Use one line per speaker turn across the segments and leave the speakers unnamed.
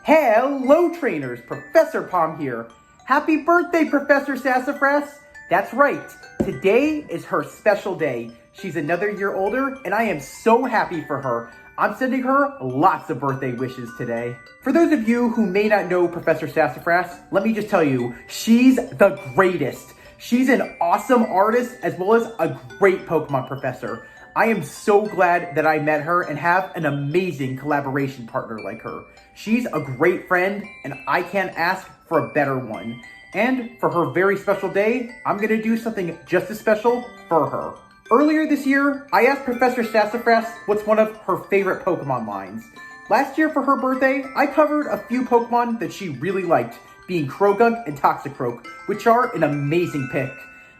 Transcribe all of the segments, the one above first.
Hello trainers, Professor Palm here. Happy birthday, Professor Sassafras. That's right, today is her special day. She's another year older and I am so happy for her. I'm sending her lots of birthday wishes today. For those of you who may not know Professor Sassafras, let me just tell you, she's the greatest. She's an awesome artist as well as a great Pokemon professor. I am so glad that I met her and have an amazing collaboration partner like her. She's a great friend and I can't ask for a better one. And for her very special day, I'm gonna do something just as special for her. Earlier this year, I asked Professor Sassafras what's one of her favorite Pokemon lines. Last year for her birthday, I covered a few Pokemon that she really liked, being Corgunk and Toxicroak, which are an amazing pick.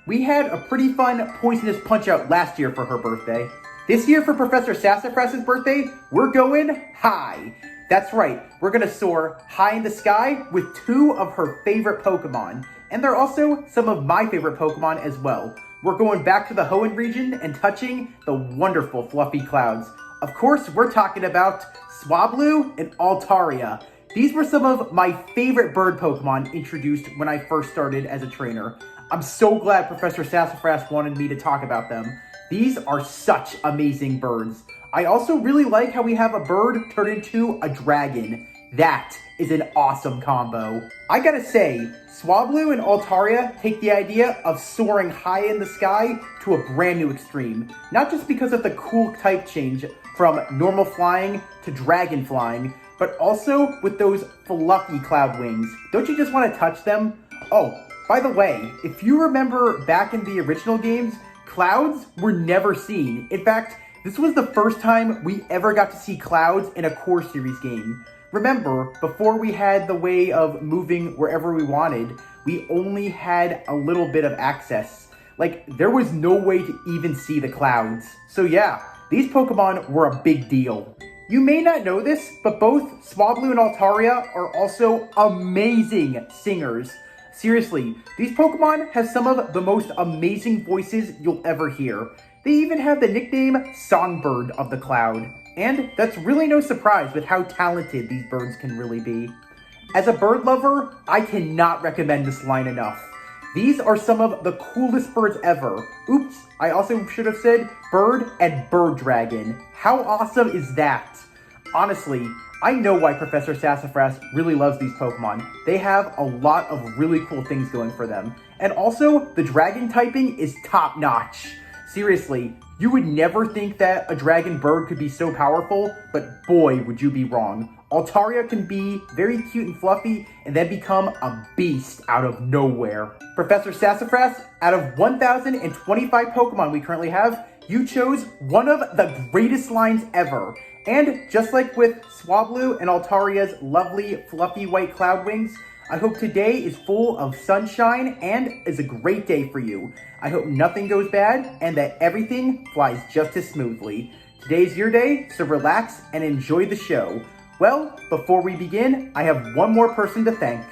We had a pretty fun Poisonous Punch-Out last year for her birthday. This year for Professor Sassafras' birthday, we're going high. That's right, we're gonna soar high in the sky with two of her favorite Pokemon. And they're also some of my favorite Pokemon as well. We're going back to the Hoenn region and touching the wonderful fluffy clouds. Of course, we're talking about Swablu and Altaria. These were some of my favorite bird Pokemon introduced when I first started as a trainer. I'm so glad Professor Sassafras wanted me to talk about them. These are such amazing birds. I also really like how we have a bird turn into a dragon. That is an awesome combo. I gotta say, Swablu and Altaria take the idea of soaring high in the sky to a brand new extreme. Not just because of the cool type change from normal flying to dragon flying, but also with those fluffy cloud wings. Don't you just want to touch them? Oh, by the way, if you remember back in the original games, clouds were never seen. In fact, this was the first time we ever got to see clouds in a core series game. Remember, before we had the way of moving wherever we wanted, we only had a little bit of access. Like, there was no way to even see the clouds. So yeah, these Pokemon were a big deal. You may not know this, but both Swablu and Altaria are also amazing singers. Seriously, these Pokemon have some of the most amazing voices you'll ever hear. They even have the nickname Songbird of the Cloud. And that's really no surprise with how talented these birds can really be. As a bird lover, I cannot recommend this line enough. These are some of the coolest birds ever. Oops, I also should have said bird and bird dragon. How awesome is that? Honestly, I know why Professor Sassafras really loves these Pokemon. They have a lot of really cool things going for them. And also, the dragon typing is top notch. Seriously, you would never think that a dragon bird could be so powerful, but boy, would you be wrong. Altaria can be very cute and fluffy and then become a beast out of nowhere. Professor Sassafras, out of 1,025 Pokemon we currently have, you chose one of the greatest lines ever. And just like with Swablu and Altaria's lovely fluffy white cloud wings, I hope today is full of sunshine and is a great day for you. I hope nothing goes bad and that everything flies just as smoothly. Today's your day, so relax and enjoy the show. Well, before we begin, I have one more person to thank.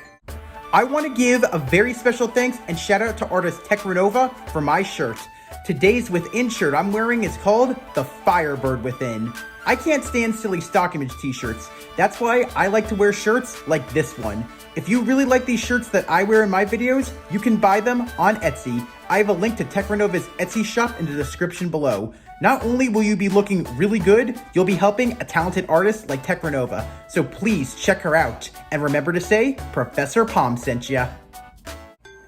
I want to give a very special thanks and shout out to artist Techrenova for my shirt. Today's Within shirt I'm wearing is called the Firebird Within. I can't stand silly stock image t-shirts. That's why I like to wear shirts like this one. If you really like these shirts that I wear in my videos, you can buy them on Etsy. I have a link to Techrenova's Etsy shop in the description below. Not only will you be looking really good, you'll be helping a talented artist like Techrenova. So please check her out. And remember to say, Professor Palm sent ya.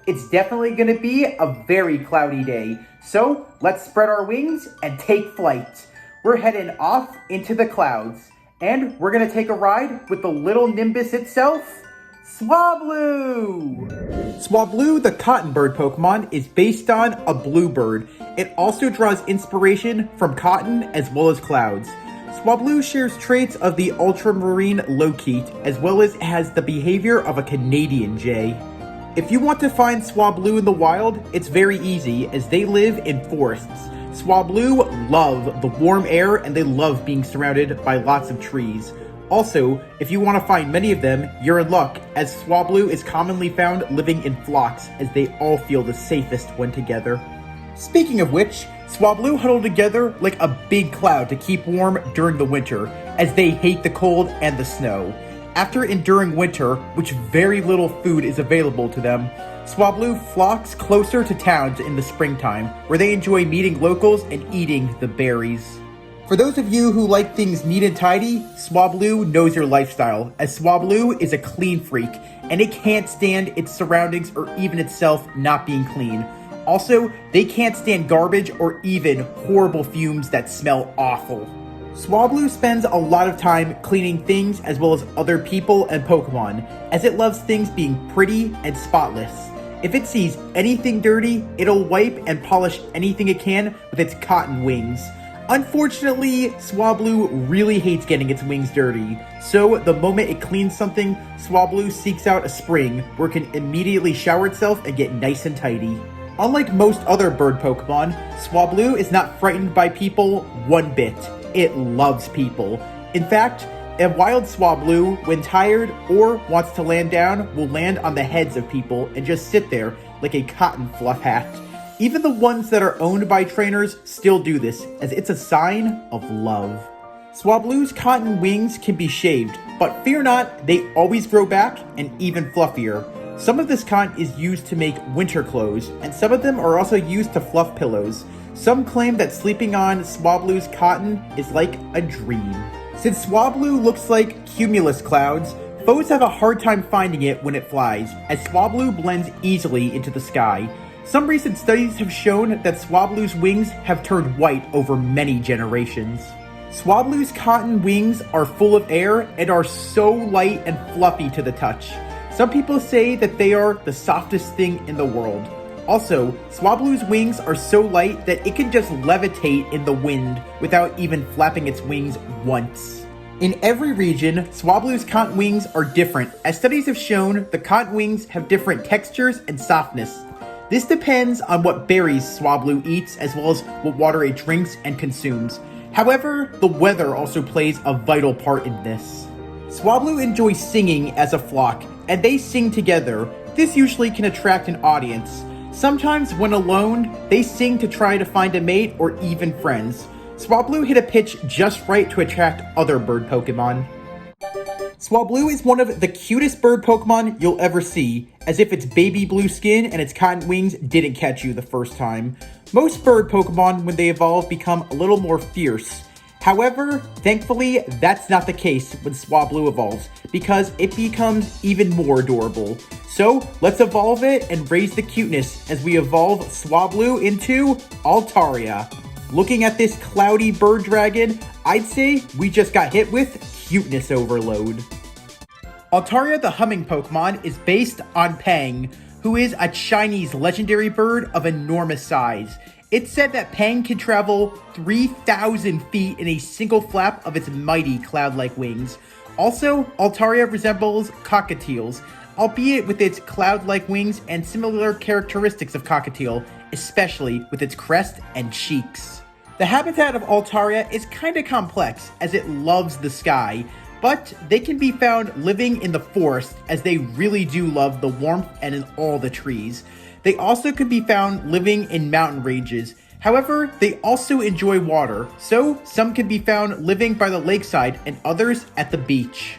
It's definitely gonna be a very cloudy day. So let's spread our wings and take flight. We're heading off into the clouds. And we're gonna take a ride with the little Nimbus itself, Swablu! Swablu, the cotton bird Pokemon, is based on a bluebird. It also draws inspiration from cotton as well as clouds. Swablu shares traits of the ultramarine loquete, as well as has the behavior of a Canadian jay. If you want to find Swablu in the wild, it's very easy, as they live in forests. Swablu love the warm air and they love being surrounded by lots of trees. Also, if you want to find many of them, you're in luck, as Swablu is commonly found living in flocks, as they all feel the safest when together. Speaking of which, Swablu huddle together like a big cloud to keep warm during the winter, as they hate the cold and the snow. After enduring winter, which very little food is available to them, Swablu flocks closer to towns in the springtime, where they enjoy meeting locals and eating the berries. For those of you who like things neat and tidy, Swablu knows your lifestyle, as Swablu is a clean freak, and it can't stand its surroundings or even itself not being clean. Also, they can't stand garbage or even horrible fumes that smell awful. Swablu spends a lot of time cleaning things as well as other people and Pokemon, as it loves things being pretty and spotless. If it sees anything dirty, it'll wipe and polish anything it can with its cotton wings. Unfortunately, Swablu really hates getting its wings dirty, so the moment it cleans something, Swablu seeks out a spring where it can immediately shower itself and get nice and tidy. Unlike most other bird Pokemon, Swablu is not frightened by people one bit. It loves people. In fact, a wild Swablu, when tired or wants to land down, will land on the heads of people and just sit there like a cotton fluff hat. Even the ones that are owned by trainers still do this, as it's a sign of love. Swablu's cotton wings can be shaved, but fear not, they always grow back and even fluffier. Some of this cotton is used to make winter clothes, and some of them are also used to fluff pillows. Some claim that sleeping on Swablu's cotton is like a dream. Since Swablu looks like cumulus clouds, foes have a hard time finding it when it flies, as Swablu blends easily into the sky. Some recent studies have shown that Swablu's wings have turned white over many generations. Swablu's cotton wings are full of air and are so light and fluffy to the touch. Some people say that they are the softest thing in the world. Also, Swablu's wings are so light that it can just levitate in the wind without even flapping its wings once. In every region, Swablu's cotton wings are different, as studies have shown the cotton wings have different textures and softness. This depends on what berries Swablu eats as well as what water it drinks and consumes. However, the weather also plays a vital part in this. Swablu enjoys singing as a flock, and they sing together. This usually can attract an audience. Sometimes when alone, they sing to try to find a mate or even friends. Swablu hit a pitch just right to attract other bird Pokemon. Swablu is one of the cutest bird Pokemon you'll ever see, as if its baby blue skin and its cotton wings didn't catch you the first time. Most bird Pokemon, when they evolve, become a little more fierce. However, thankfully, that's not the case when Swablu evolves, because it becomes even more adorable. So, let's evolve it and raise the cuteness as we evolve Swablu into Altaria. Looking at this cloudy bird dragon, I'd say we just got hit with cuteness overload. Altaria the humming Pokemon is based on Pang, who is a Chinese legendary bird of enormous size. It's said that Pang can travel 3,000 feet in a single flap of its mighty cloud-like wings. Also, Altaria resembles cockatiels, albeit with its cloud-like wings and similar characteristics of cockatiel, especially with its crest and cheeks. The habitat of Altaria is kinda complex, as it loves the sky, but they can be found living in the forest, as they really do love the warmth and in all the trees. They also can be found living in mountain ranges. However, they also enjoy water, so some can be found living by the lakeside and others at the beach.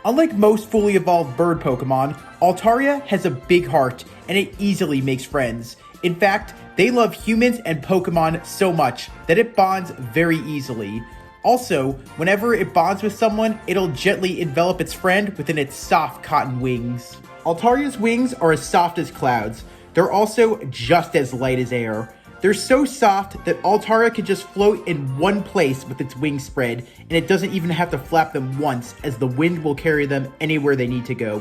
Unlike most fully evolved bird Pokemon, Altaria has a big heart, and it easily makes friends. In fact, they love humans and Pokemon so much that it bonds very easily. Also, whenever it bonds with someone, it'll gently envelop its friend within its soft cotton wings. Altaria's wings are as soft as clouds. They're also just as light as air. They're so soft that Altaria can just float in one place with its wings spread, and it doesn't even have to flap them once, as the wind will carry them anywhere they need to go.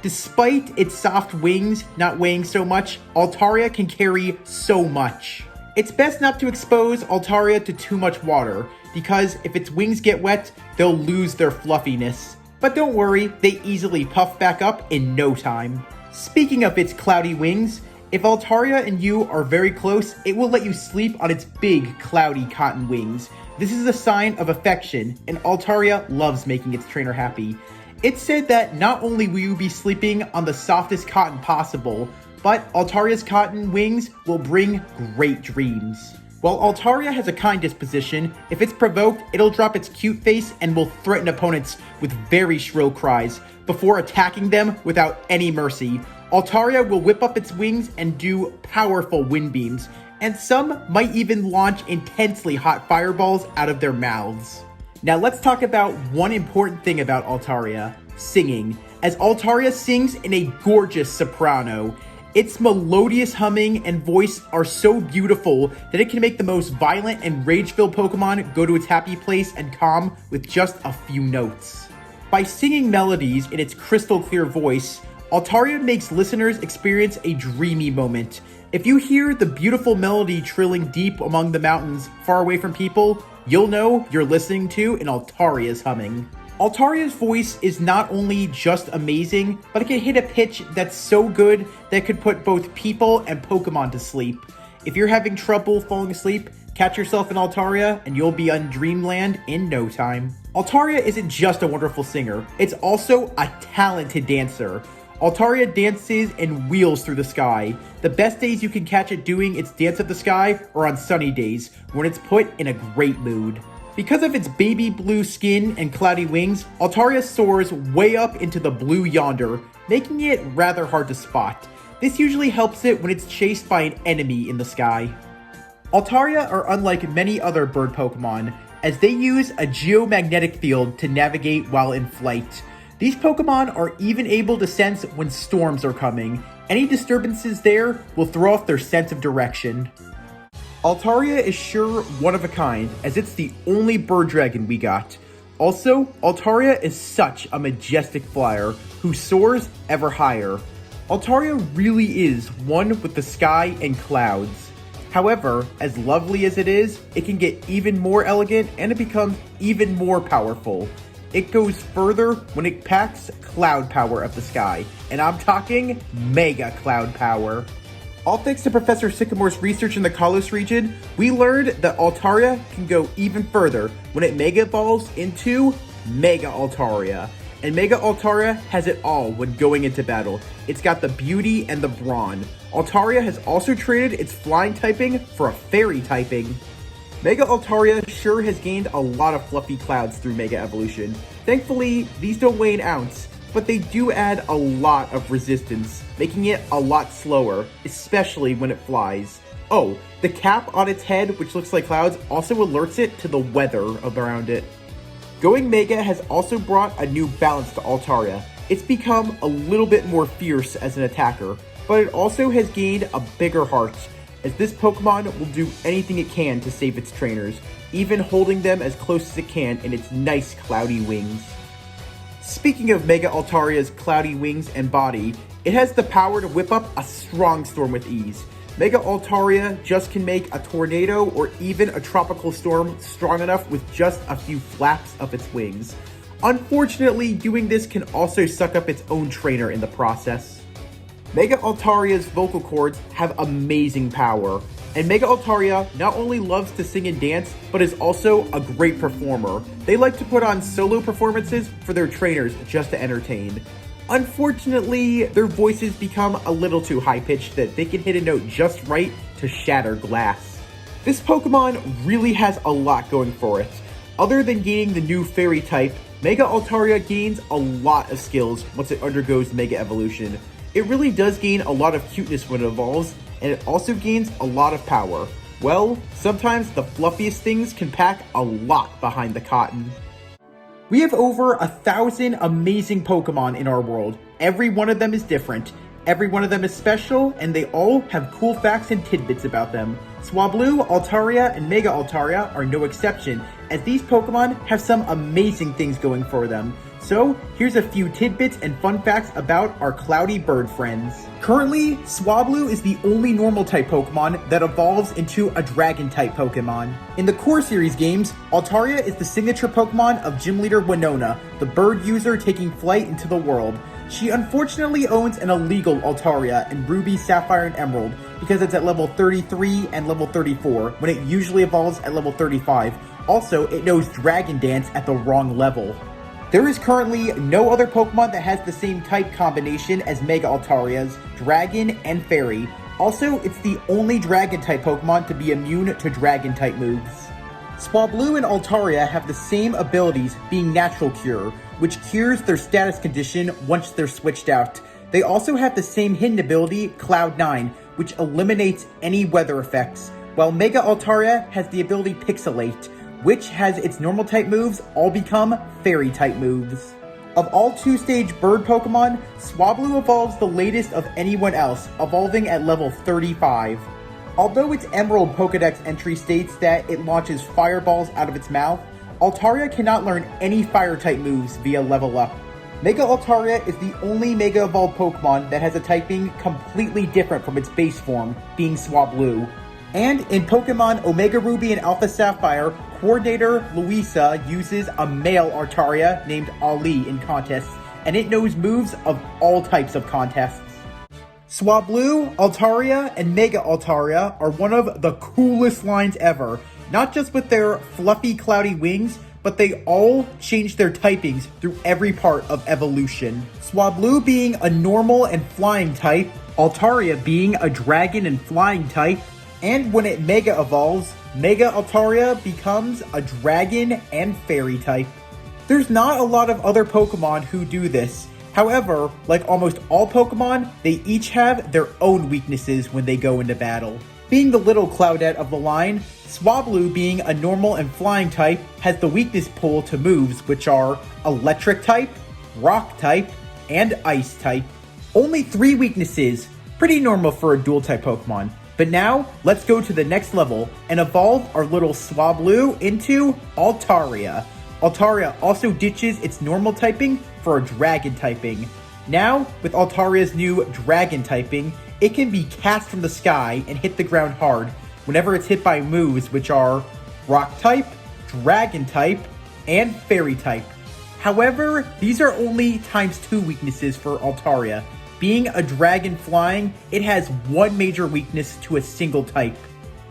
Despite its soft wings not weighing so much, Altaria can carry so much. It's best not to expose Altaria to too much water, because if its wings get wet, they'll lose their fluffiness. But don't worry, they easily puff back up in no time. Speaking of its cloudy wings, if Altaria and you are very close, it will let you sleep on its big, cloudy cotton wings. This is a sign of affection, and Altaria loves making its trainer happy. It's said that not only will you be sleeping on the softest cotton possible, but Altaria's cotton wings will bring great dreams. While Altaria has a kind disposition, if it's provoked, it'll drop its cute face and will threaten opponents with very shrill cries before attacking them without any mercy. Altaria will whip up its wings and do powerful wind beams, and some might even launch intensely hot fireballs out of their mouths. Now let's talk about one important thing about Altaria: singing, as Altaria sings in a gorgeous soprano. Its melodious humming and voice are so beautiful that it can make the most violent and rage-filled Pokemon go to its happy place and calm with just a few notes. By singing melodies in its crystal clear voice, Altaria makes listeners experience a dreamy moment. If you hear the beautiful melody trilling deep among the mountains far away from people, you'll know you're listening to an Altaria's humming. Altaria's voice is not only just amazing, but it can hit a pitch that's so good that it could put both people and Pokemon to sleep. If you're having trouble falling asleep, catch yourself in Altaria and you'll be on Dreamland in no time. Altaria isn't just a wonderful singer, it's also a talented dancer. Altaria dances and wheels through the sky. The best days you can catch it doing its dance of the sky are on sunny days, when it's put in a great mood. Because of its baby blue skin and cloudy wings, Altaria soars way up into the blue yonder, making it rather hard to spot. This usually helps it when it's chased by an enemy in the sky. Altaria are unlike many other bird Pokemon, as they use a geomagnetic field to navigate while in flight. These Pokemon are even able to sense when storms are coming. Any disturbances there will throw off their sense of direction. Altaria is sure one of a kind, as it's the only bird dragon we got. Also, Altaria is such a majestic flyer who soars ever higher. Altaria really is one with the sky and clouds. However, as lovely as it is, it can get even more elegant and it becomes even more powerful. It goes further when it packs cloud power up the sky, and I'm talking mega cloud power. All thanks to Professor Sycamore's research in the Kalos region, we learned that Altaria can go even further when it Mega Evolves into Mega Altaria. And Mega Altaria has it all when going into battle. It's got the beauty and the brawn. Altaria has also traded its flying typing for a fairy typing. Mega Altaria sure has gained a lot of fluffy clouds through Mega Evolution. Thankfully, these don't weigh an ounce, but they do add a lot of resistance, making it a lot slower, especially when it flies. Oh, the cap on its head, which looks like clouds, also alerts it to the weather around it. Going Mega has also brought a new balance to Altaria. It's become a little bit more fierce as an attacker, but it also has gained a bigger heart, as this Pokemon will do anything it can to save its trainers, even holding them as close as it can in its nice cloudy wings. Speaking of Mega Altaria's cloudy wings and body, it has the power to whip up a strong storm with ease. Mega Altaria just can make a tornado or even a tropical storm strong enough with just a few flaps of its wings. Unfortunately, doing this can also suck up its own trainer in the process. Mega Altaria's vocal cords have amazing power, and Mega Altaria not only loves to sing and dance, but is also a great performer. They like to put on solo performances for their trainers just to entertain. Unfortunately, their voices become a little too high-pitched that they can hit a note just right to shatter glass. This Pokemon really has a lot going for it. Other than gaining the new fairy type, Mega Altaria gains a lot of skills once it undergoes Mega Evolution. It really does gain a lot of cuteness when it evolves, and it also gains a lot of power. Well, sometimes the fluffiest things can pack a lot behind the cotton. We have over 1,000 amazing Pokemon in our world. Every one of them is different. Every one of them is special, and they all have cool facts and tidbits about them. Swablu, Altaria, and Mega Altaria are no exception, as these Pokemon have some amazing things going for them. So, here's a few tidbits and fun facts about our cloudy bird friends. Currently, Swablu is the only normal-type Pokemon that evolves into a Dragon-type Pokemon. In the Core Series games, Altaria is the signature Pokemon of Gym Leader Winona, the bird user taking flight into the world. She unfortunately owns an illegal Altaria in Ruby, Sapphire, and Emerald because it's at level 33 and level 34, when it usually evolves at level 35. Also, it knows Dragon Dance at the wrong level. There is currently no other Pokemon that has the same type combination as Mega Altaria's, Dragon and Fairy. Also, it's the only Dragon-type Pokemon to be immune to Dragon-type moves. Swablu and Altaria have the same abilities, being Natural Cure, which cures their status condition once they're switched out. They also have the same hidden ability, Cloud 9, which eliminates any weather effects, while Mega Altaria has the ability Pixelate, which has its normal-type moves all become Fairy-type moves. Of all 2-stage bird Pokemon, Swablu evolves the latest of anyone else, evolving at level 35. Although its Emerald Pokedex entry states that it launches fireballs out of its mouth, Altaria cannot learn any Fire-type moves via level up. Mega Altaria is the only Mega Evolved Pokemon that has a typing completely different from its base form, being Swablu. And in Pokemon Omega Ruby and Alpha Sapphire, Coordinator Louisa uses a male Altaria named Ali in contests, and it knows moves of all types of contests. Swablu, Altaria, and Mega Altaria are one of the coolest lines ever, not just with their fluffy cloudy wings, but they all change their typings through every part of evolution. Swablu being a normal and flying type, Altaria being a dragon and flying type, and when it Mega evolves, Mega Altaria becomes a dragon and fairy type. There's not a lot of other Pokemon who do this. However, like almost all Pokemon, they each have their own weaknesses when they go into battle. Being the little Cloudette of the line, Swablu being a normal and flying type has the weakness pool to moves which are Electric type, Rock type, and Ice type. Only 3 weaknesses, pretty normal for a dual type Pokemon. But now, let's go to the next level and evolve our little Swablu into Altaria. Altaria also ditches its normal typing for a dragon typing. Now, with Altaria's new dragon typing, it can be cast from the sky and hit the ground hard whenever it's hit by moves which are Rock type, Dragon type, and Fairy type. However, these are only ×2 weaknesses for Altaria. Being a dragon flying, it has one major weakness to a single type,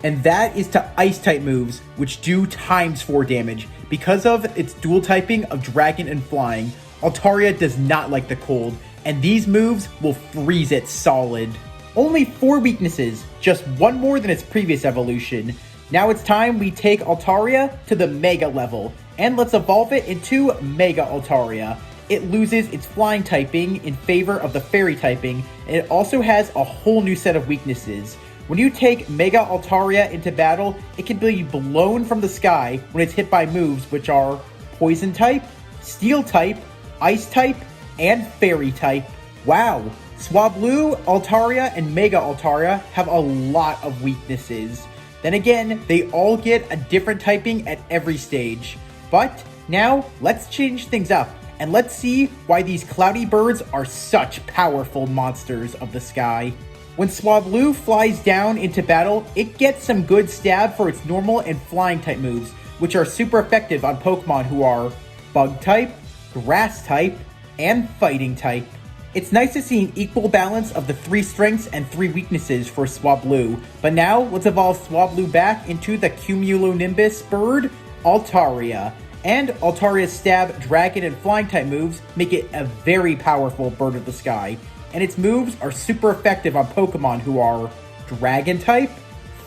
and that is to Ice type moves, which do ×4 damage. Because of its dual typing of dragon and flying, Altaria does not like the cold, and these moves will freeze it solid. Only 4 weaknesses, just one more than its previous evolution. Now it's time we take Altaria to the Mega level, and let's evolve it into Mega Altaria. It loses its flying typing in favor of the fairy typing, and it also has a whole new set of weaknesses. When you take Mega Altaria into battle, it can be blown from the sky when it's hit by moves which are Poison type, Steel type, Ice type, and Fairy type. Wow! Swablu, Altaria, and Mega Altaria have a lot of weaknesses. Then again, they all get a different typing at every stage. But now, let's change things up, and let's see why these cloudy birds are such powerful monsters of the sky. When Swablu flies down into battle, it gets some good stab for its normal and flying type moves, which are super effective on Pokemon who are Bug type, Grass type, and Fighting type. It's nice to see an equal balance of the 3 strengths and 3 weaknesses for Swablu, but now let's evolve Swablu back into the Cumulonimbus bird, Altaria. And Altaria's stab, dragon, and flying type moves make it a very powerful bird of the sky, and its moves are super effective on Pokemon who are Dragon type,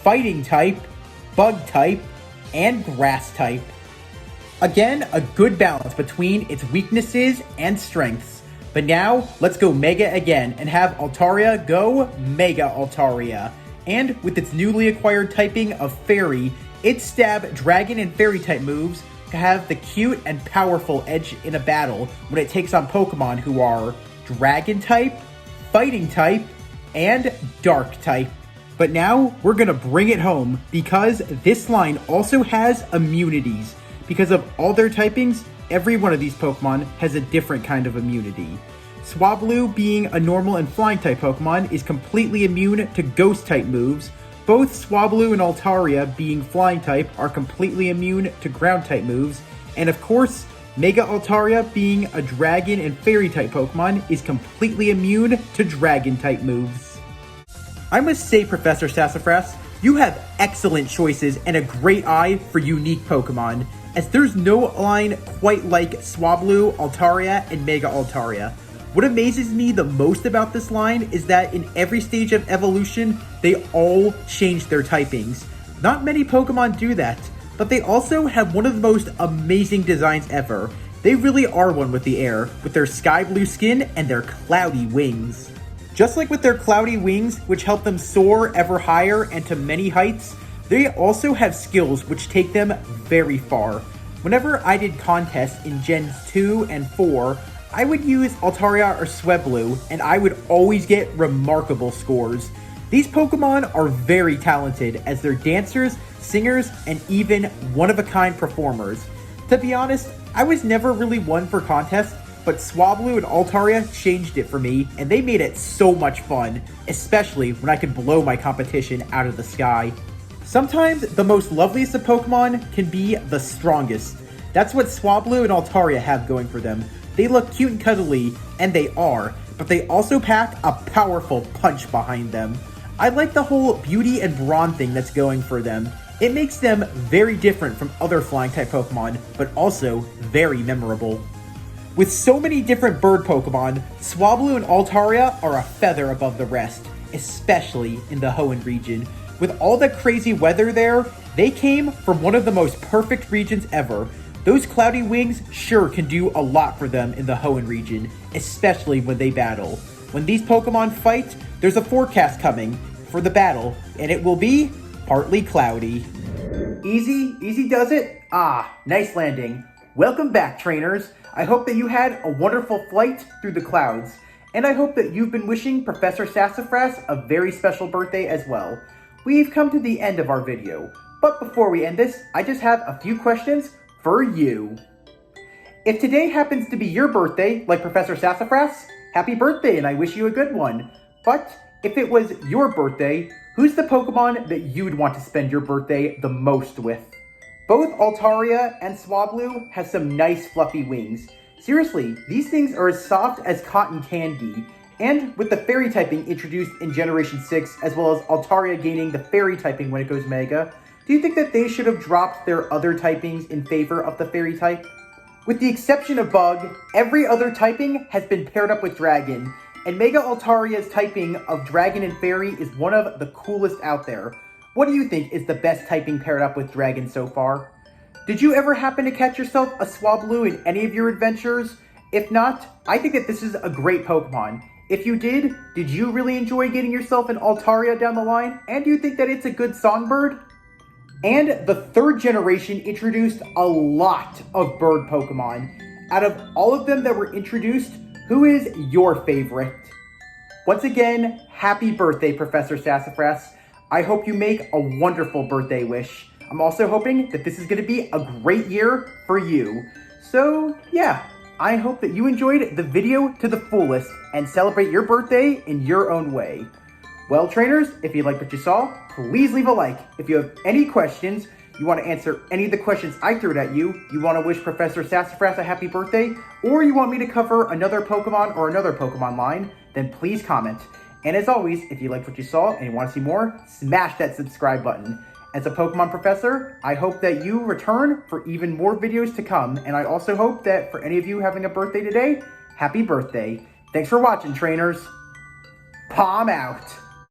Fighting type, Bug type, and Grass type. Again, a good balance between its weaknesses and strengths. But now, let's go Mega again and have Altaria go Mega Altaria. And with its newly acquired typing of Fairy, its stab, dragon, and fairy type moves have the cute and powerful edge in a battle when it takes on Pokemon who are Dragon type, Fighting type, and Dark type. But now, we're gonna bring it home because this line also has immunities. Because of all their typings, every one of these Pokemon has a different kind of immunity. Swablu, being a normal and flying type Pokemon, is completely immune to ghost type moves. Both Swablu and Altaria, being flying type, are completely immune to ground type moves. And of course, Mega Altaria, being a dragon and fairy type Pokemon, is completely immune to dragon type moves. I must say, Professor Sassafras, you have excellent choices and a great eye for unique Pokemon, as there's no line quite like Swablu, Altaria, and Mega Altaria. What amazes me the most about this line is that in every stage of evolution, they all change their typings. Not many Pokemon do that, but they also have one of the most amazing designs ever. They really are one with the air, with their sky blue skin and their cloudy wings. Just like with their cloudy wings, which help them soar ever higher and to many heights, they also have skills which take them very far. Whenever I did contests in Gens 2 and 4, I would use Altaria or Swablu, and I would always get remarkable scores. These Pokemon are very talented as they're dancers, singers, and even one-of-a-kind performers. To be honest, I was never really one for contests, but Swablu and Altaria changed it for me, and they made it so much fun, especially when I could blow my competition out of the sky. Sometimes the most loveliest of Pokemon can be the strongest. That's what Swablu and Altaria have going for them. They look cute and cuddly, and they are, but they also pack a powerful punch behind them. I like the whole beauty and brawn thing that's going for them. It makes them very different from other flying type Pokemon, but also very memorable. With so many different bird Pokemon, Swablu and Altaria are a feather above the rest, especially in the Hoenn region. With all the crazy weather there, they came from one of the most perfect regions ever. Those cloudy wings sure can do a lot for them in the Hoenn region, especially when they battle. When these Pokemon fight, there's a forecast coming for the battle, and it will be partly cloudy. Easy does it? Ah, nice landing. Welcome back, trainers. I hope that you had a wonderful flight through the clouds, and I hope that you've been wishing Professor Sassafras a very special birthday as well. We've come to the end of our video, but before we end this, I just have a few questions for you. If today happens to be your birthday, like Professor Sassafras, happy birthday and I wish you a good one. But if it was your birthday, who's the Pokemon that you'd want to spend your birthday the most with? Both Altaria and Swablu have some nice fluffy wings. Seriously, these things are as soft as cotton candy. And with the Fairy typing introduced in Generation 6, as well as Altaria gaining the Fairy typing when it goes Mega, do you think that they should have dropped their other typings in favor of the Fairy type? With the exception of Bug, every other typing has been paired up with Dragon, and Mega Altaria's typing of Dragon and Fairy is one of the coolest out there. What do you think is the best typing paired up with Dragon so far? Did you ever happen to catch yourself a Swablu in any of your adventures? If not, I think that this is a great Pokemon. If you did you really enjoy getting yourself an Altaria down the line? And do you think that it's a good songbird? And the third generation introduced a lot of bird Pokemon. Out of all of them that were introduced, who is your favorite? Once again, happy birthday, Professor Sassafras. I hope you make a wonderful birthday wish. I'm also hoping that this is going to be a great year for you. So, yeah. I hope that you enjoyed the video to the fullest and celebrate your birthday in your own way. Well, trainers, if you liked what you saw, please leave a like. If you have any questions, you want to answer any of the questions I threw at you, you want to wish Professor Sassafras a happy birthday, or you want me to cover another Pokemon or another Pokemon line, then please comment. And as always, if you liked what you saw and you want to see more, smash that subscribe button. As a Pokemon professor, I hope that you return for even more videos to come, and I also hope that for any of you having a birthday today, happy birthday. Thanks for watching, trainers. Palm out.